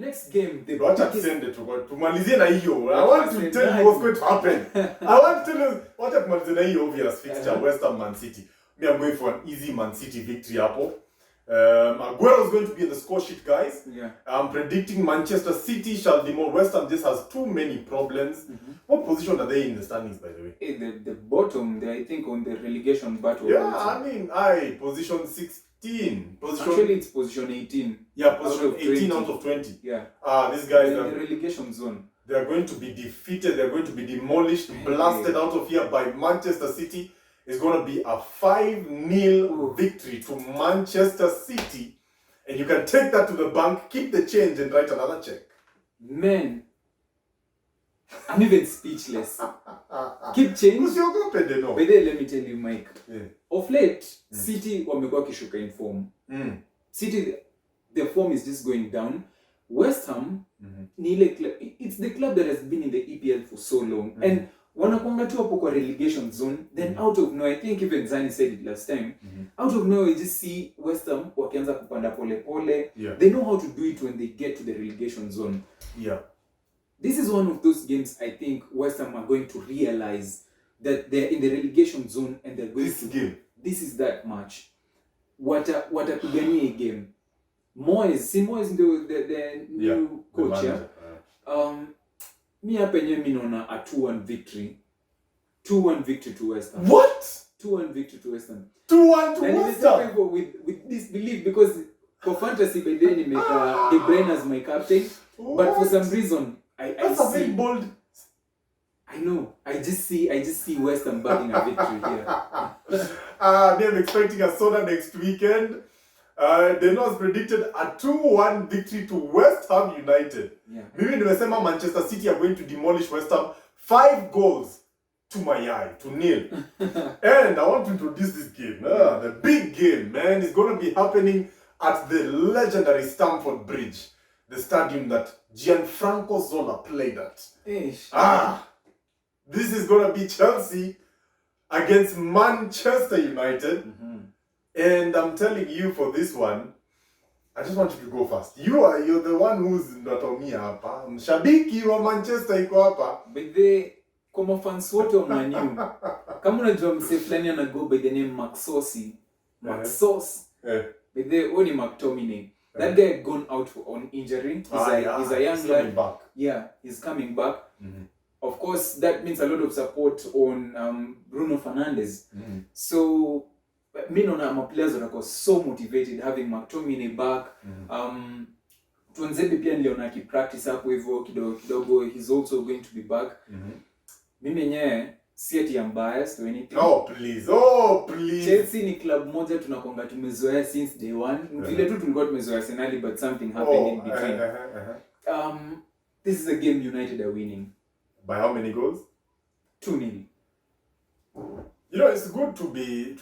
next game, the Wacha tusende tumalizie na hiyo. I want to tell you what's going to happen. I want to tell you wacha tumalizie na hiyo obvious fixture, West Ham Man City. Me, I'm going for an easy Man City victory hapo. Aguero is going to be in the score sheet, guys. Yeah. I'm predicting Manchester City shall demolish. West Ham just has too many problems. What position are they in the standings, by the way? The bottom, I think, on the relegation battle. Yeah, I mean, position 16. Actually, it's position 18. Yeah, position 18 out of 20. Yeah. These guys are in the relegation zone. They are going to be defeated. They are going to be demolished, blasted out of here by Manchester City. It's going to be a 5-0 victory to Manchester City. And you can take that to the bank, keep the change, and write another check. Man, I'm even speechless. Keep change. Who's your company, no? But then let me tell you, Mike. Yeah. Of late, City wamekuwa kishuka in form. City, their form is just going down. West Ham, it's the club that has been in the EPL for so long. And wanakuanga tu hapo kwa relegation zone, then out of nowhere, I think even Zani said it last time, out of nowhere you just see West Ham wakianza kupanda pole pole. Yeah. They know how to do it when they get to the relegation zone. Yeah. This is one of those games I think West Ham are going to realize that they're in the relegation zone and they're going this is that match. Watapigania game. Moyes the new coach. Me hapa yenyewe mimi naona a 2-1 victory. 2-1 victory to West Ham. What? 2-1 victory to West Ham. 2-1 to West Ham. With this belief because for fantasy by then make De Bruyne as my captain. What? But for some reason That's a very bold. I know. I just see West Ham bagging a victory here. I'm expecting a soda next weekend. Deno has predicted a 2-1 victory to West Ham United. Yeah. Mimi nimesema Manchester City are going to demolish West Ham 5 goals to my eye, to 0. And I want to introduce this game. The big game, man, is going to be happening at the legendary Stamford Bridge, the stadium that Gianfranco Zola played at. This is going to be Chelsea against Manchester United. And I'm telling you for this one, I just want you to go first. You're the one who's natomia hapa. Mshabiki wa Manchester iko hapa. But kama fans wote wa Man U. Kama unajua mse fulani ana go by the name Maxosi. Maxos. But only McTominay. That guy had gone out on injury. He's a young lad. Back. Yeah, he's coming back. Of course, that means a lot of support on Bruno Fernandes. So my players are so motivated having McTominay back. Tuanzebe pia niliona ki practice hapo hivyo kidogo. He's also going to be back. Mimi yenyewe si ati I'm biased or anything. Oh please. Chelsea ni club moja tunakonga tumezoea since day one. Vile tu tulikuwa tumezoea Arsenal but something happened in between. This is a game United are winning. By how many goals? 2-0. You know, it's good to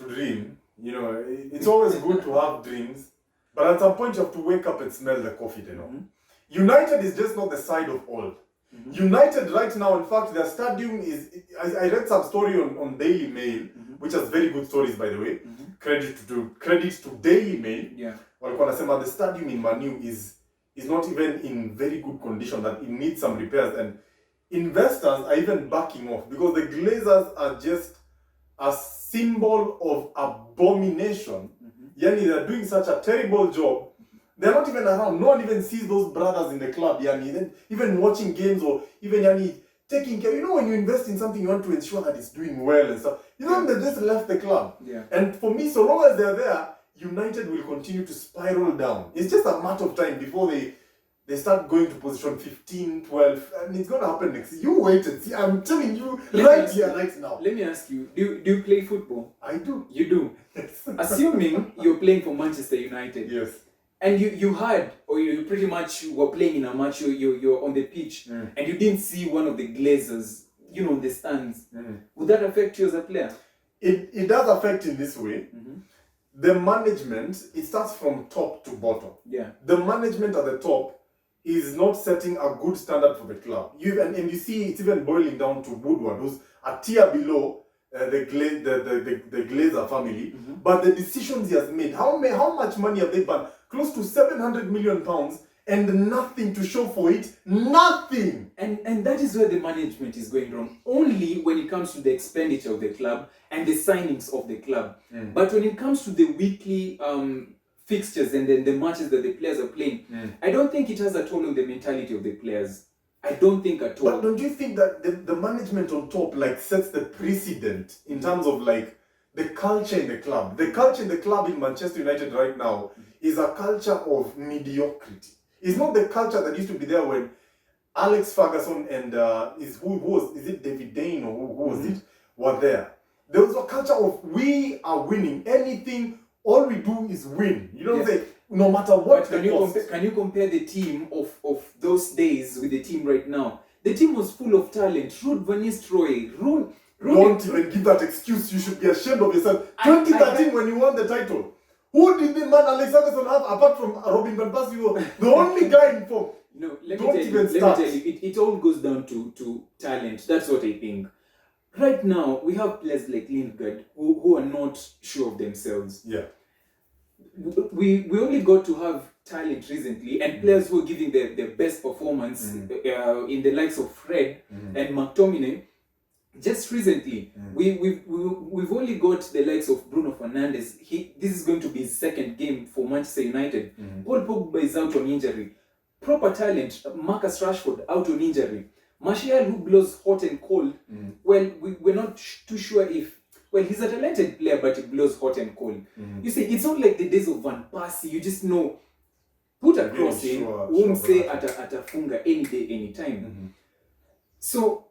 dream. You know, it's always good to have dreams. But at some point you have to wake up and smell the coffee, you know. United is just not the side of old. United right now, in fact, their stadium is... I read some story on Daily Mail, which has very good stories, by the way. Credit to Daily Mail. Yeah. Walikuwa nasema the stadium in Man U is not even in very good condition, that it needs some repairs. And investors are even backing off because the Glazers are just a symbol of abomination. Yani, they're doing such a terrible job. They're not even around. No one even sees those brothers in the club. Yani, even watching games or even taking care. You know, when you invest in something, you want to ensure that it's doing well and stuff. You know, they just left the club. Yeah. And for me, so long as they're there, United will continue to spiral down. It's just a matter of time before they start going to position 15, 12, and it's going to happen next. You wait and see. I'm telling you right now. Let me ask you, do you play football? I do. You do? Assuming you're playing for Manchester United. Yes. And you heard, or you pretty much were playing in a match, you're on the pitch, and you didn't see one of the Glazers, in the stands. Would that affect you as a player? It does affect in this way. The management, it starts from top to bottom. Yeah. The management at the top is not setting a good standard for the club. And you see it's even boiling down to Woodward, who's a tier below the Glazer family. But the decisions he has made, how much money have they burned? Close to 700 million pounds, and nothing to show for it. Nothing. And that is where the management is going wrong. Only when it comes to the expenditure of the club and the signings of the club. But when it comes to the weekly fixtures and then the matches that the players are playing, I don't think it has a toll on the mentality of the players. I don't think at all. But don't you think that the management on top like sets the precedent in terms of like the culture in the club? The culture in the club in Manchester United right now is a culture of mediocrity. It's not the culture that used to be there when Alex Ferguson and is it David Dane or who was it were there. There was a culture of we are winning. Anything, all we do is win. You know what I'm saying? No matter what. Can you compare the team of those days with the team right now? The team was full of talent. Ruud van Nistelrooy, Don't even give that excuse. You should be ashamed of yourself. 2013 when you won the title. Who did the man Alex Ferguson have apart from Robin van Persie? The only guy in form. No, let me tell you, it all goes down to talent. That's what I think. Right now, we have players like Lingard who are not sure of themselves. Yeah. We only got to have talent recently and players who are giving their best performance in the likes of Fred and McTominay. Just recently, we've only got the likes of Bruno Fernandes. This is going to be his second game for Manchester United. Paul Pogba is out on injury. Proper talent, Marcus Rashford out on injury. Martial, who blows hot and cold. Well, we're not too sure if... Well, he's a talented player, but he blows hot and cold. You see, it's not like the days of Van Persie. You just know, put a cross in, won't say at a funga any day, any time. So,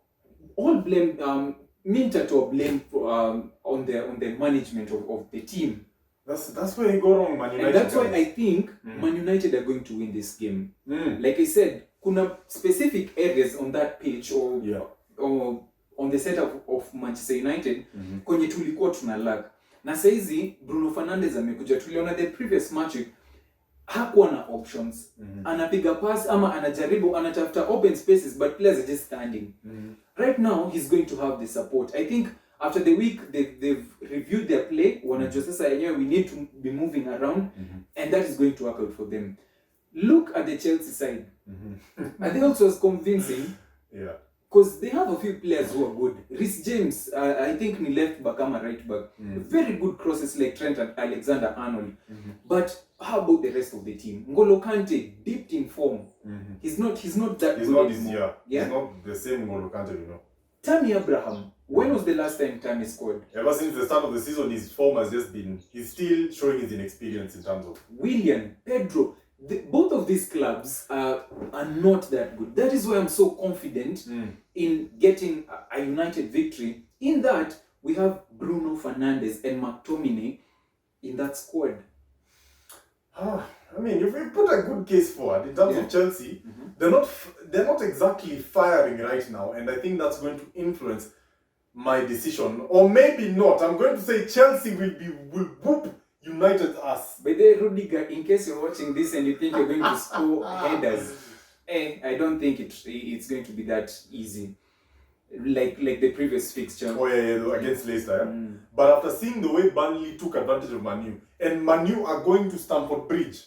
all blame, Minter to blame on the management of the team. That's where you go wrong, Man United. And that's why I think Man United are going to win this game. Like I said, kuna specific areas on that pitch or on the setup of Manchester United kwenye tulikuwa tunalack. Na saizi Bruno Fernandes amekuja, tuliona the previous match hakuwa na options. Anapiga pass ama anajaribu anatafuta open spaces but players are just standing. Right now he's going to have the support. I think after the week they've reviewed their play, wanajua sasa yenyewe we need to be moving around and that is going to work out for them. Look at the Chelsea side. Are they also as convincing? Yeah. Because they have a few players who are good. Reece James, I think he left back ama right back. Very good crosses like Trent and Alexander-Arnold. But how about the rest of the team? N'Golo Kante, dipped in form. He's not that he's good not anymore. He's not the same N'Golo Kante, you know. Tammy Abraham, when was the last time Tammy scored? Ever since the start of the season, his form has just been... He's still showing his inexperience in terms of... Willian, Pedro, both of these clubs are not that good. That is why I'm so confident in getting a United victory. In that, we have Bruno Fernandes and McTominay in that squad. I mean, if we put a good case forward in terms of Chelsea, they're not exactly firing right now, and I think that's going to influence my decision, or maybe not. I'm going to say Chelsea will whoop United's ass. But then, Rudiger, in case you're watching this and you think you're going to score headers, I don't think it's going to be that easy. Like the previous fixture. Oh yeah, against Leicester. But after seeing the way Burnley took advantage of Man U, and Man U are going to Stamford Bridge,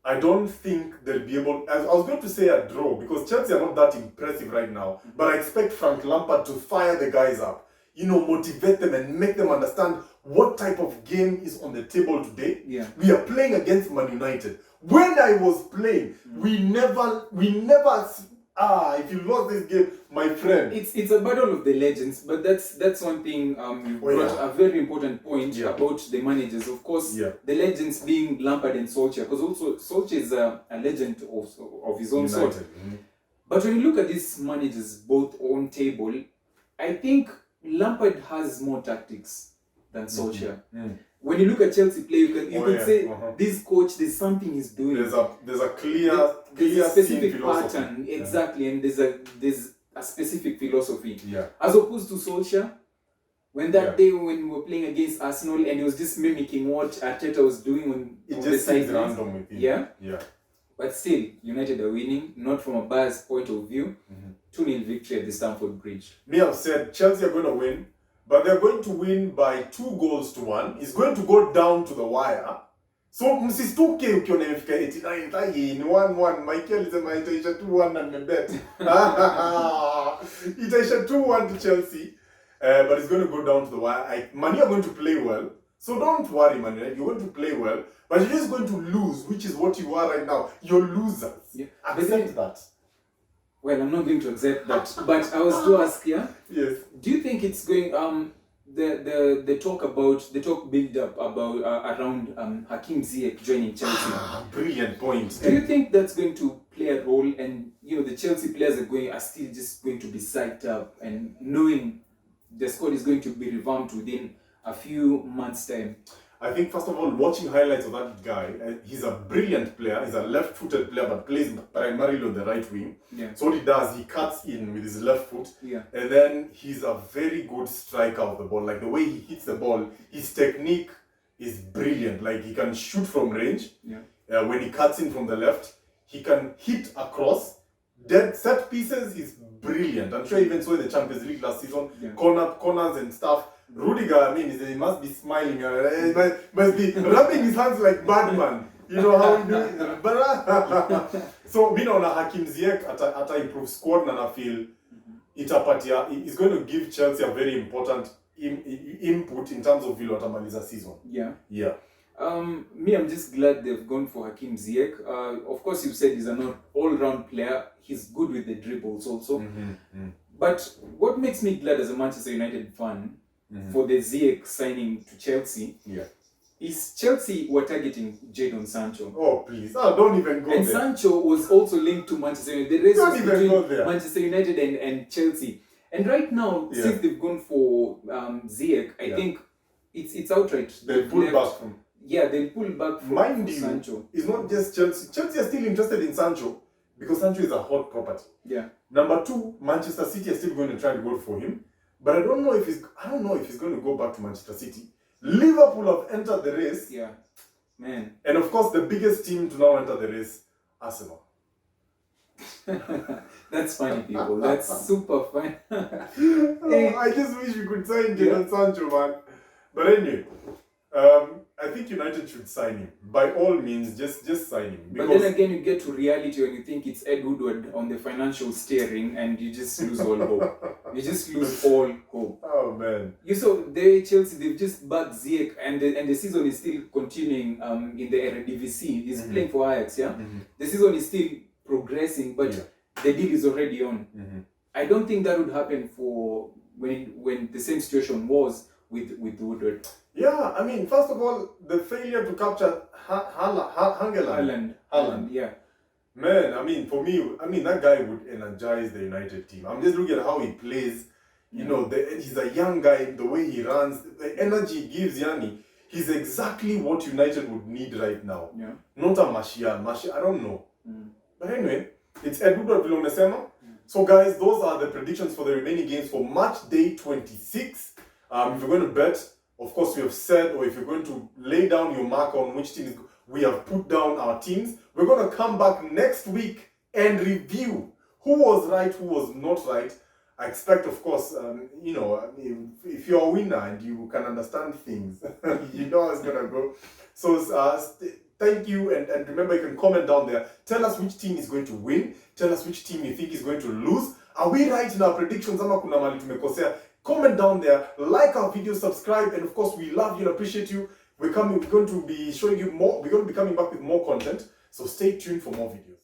I don't think they'll be able... I was going to say a draw, because Chelsea are not that impressive right now, but I expect Frank Lampard to fire the guys up. You know, motivate them and make them understand what type of game is on the table today. Yeah. We are playing against Man United. When I was playing, we never... if you lost this game, my friend. It's a battle of the legends, but that's one thing you brought a very important point about the managers. Of course, the legends being Lampard and Solskjaer, because also Solskjaer is a legend of his own United. sort. But when you look at these managers both on table, I think Lampard has more tactics than Solskjaer. When you look at Chelsea play, you can say this coach, there's something he's doing. There's a clear specific philosophy. pattern, exactly, and there's a specific philosophy. Yeah. As opposed to Solskjaer, when that day when we were playing against Arsenal and he was just mimicking what Arteta was doing on the sidelines. Random with him. Yeah. But still, United are winning, not from a biased point of view. 2-0 victory at the Stamford Bridge. Me have said Chelsea are going to win, but they're going to win by 2-1. It's going to go down to the wire. So msistuke ukiona imefika 89 ni 1-1. Michael alisema itaisha 2-1 na nimebet. Itaisha 2-1 to Chelsea. But it's going to go down to the wire. Man, you're going to play well. So don't worry, man. You're going to play well. But you're just going to lose, which is what you are right now. You're losers. Yeah. Accept that. Well, I'm not going to accept that. But I was to ask, yeah? Yes. Do you think it's going... The talk build up about around Hakim Ziyech joining Chelsea. Brilliant point. Do you think that's going to play a role, and the Chelsea players are still just going to be psyched up and knowing the squad is going to be revamped within a few months' time? I think first of all, watching highlights of that guy, he's a brilliant player. He's a left-footed player, but plays primarily on the right wing. Yeah. So what he does, he cuts in with his left foot. Yeah. And then he's a very good striker of the ball. Like the way he hits the ball, his technique is brilliant. Like he can shoot from range. Yeah. When he cuts in from the left, he can hit across. Dead set pieces, he's brilliant. I'm sure even saw in the Champions League last season, yeah. corners and stuff. Rudiger, I mean, he must be smiling. He must be rubbing his hands like Batman. You know how he do it. So, we know Hakim Ziyech at a improved squad, and I feel it's going to give Chelsea a very important input in terms of Atamaliza season. Yeah. Yeah. I'm just glad they've gone for Hakim Ziyech. Of course, you said he's an all-round player. He's good with the dribbles also. But what makes me glad as a Manchester United fan for the Ziyech signing to Chelsea is Chelsea were targeting Jadon Sancho. Oh, please. Don't even go there. And Sancho was also linked to Manchester United. The race was between Manchester United and Chelsea. And right now, since they've gone for Ziyech, I think it's outright. They'll pull back from... Yeah, they'll pull back from Sancho. It's not just Chelsea. Chelsea are still interested in Sancho because Sancho is a hot property. Yeah. Number two, Manchester City are still going to try to go for him. But I don't know if he's going to go back to Manchester City. Liverpool have entered the race. Yeah. Man. And of course, the biggest team to now enter the race, Arsenal. That's funny, people. That's super funny. I just wish we could sign Jadon Sancho, man. But anyway, I think United should sign him. By all means, just sign him. But then again, you get to reality when you think it's Ed Woodward on the financial steering, and you just lose all hope. You just lose all hope. Oh, man. You saw Chelsea, they've just backed Ziyech, and the season is still continuing in the Eredivisie. He's playing for Ajax, yeah? The season is still progressing, but the deal is already on. I don't think that would happen for when the same situation was with Woodward. Yeah, I mean, first of all, the failure to capture Haaland. Yeah. Man, I mean, for me, that guy would energize the United team. I'm just looking at how he plays. You know, he's a young guy, the way he runs, the energy he gives, Yanni. He's exactly what United would need right now. Yeah. Not a Martial, I don't know. But anyway, it's Eduardo Vilomesema. So guys, those are the predictions for the remaining games for match day 26. If you're going to bet, of course we have said, or if you're going to lay down your mark on which team we have put down our teams, we're going to come back next week and review who was right, who was not right. I expect, of course, if you're a winner and you can understand things, you know how it's going to go. So thank you, and remember, you can comment down there. Tell us which team is going to win. Tell us which team you think is going to lose. Are we right in our predictions? Ama kuna mali tumekosea? Comment down there, like our video, subscribe, and of course, we love you and appreciate you. We're going to be showing you more. We're going to be coming back with more content, so stay tuned for more videos.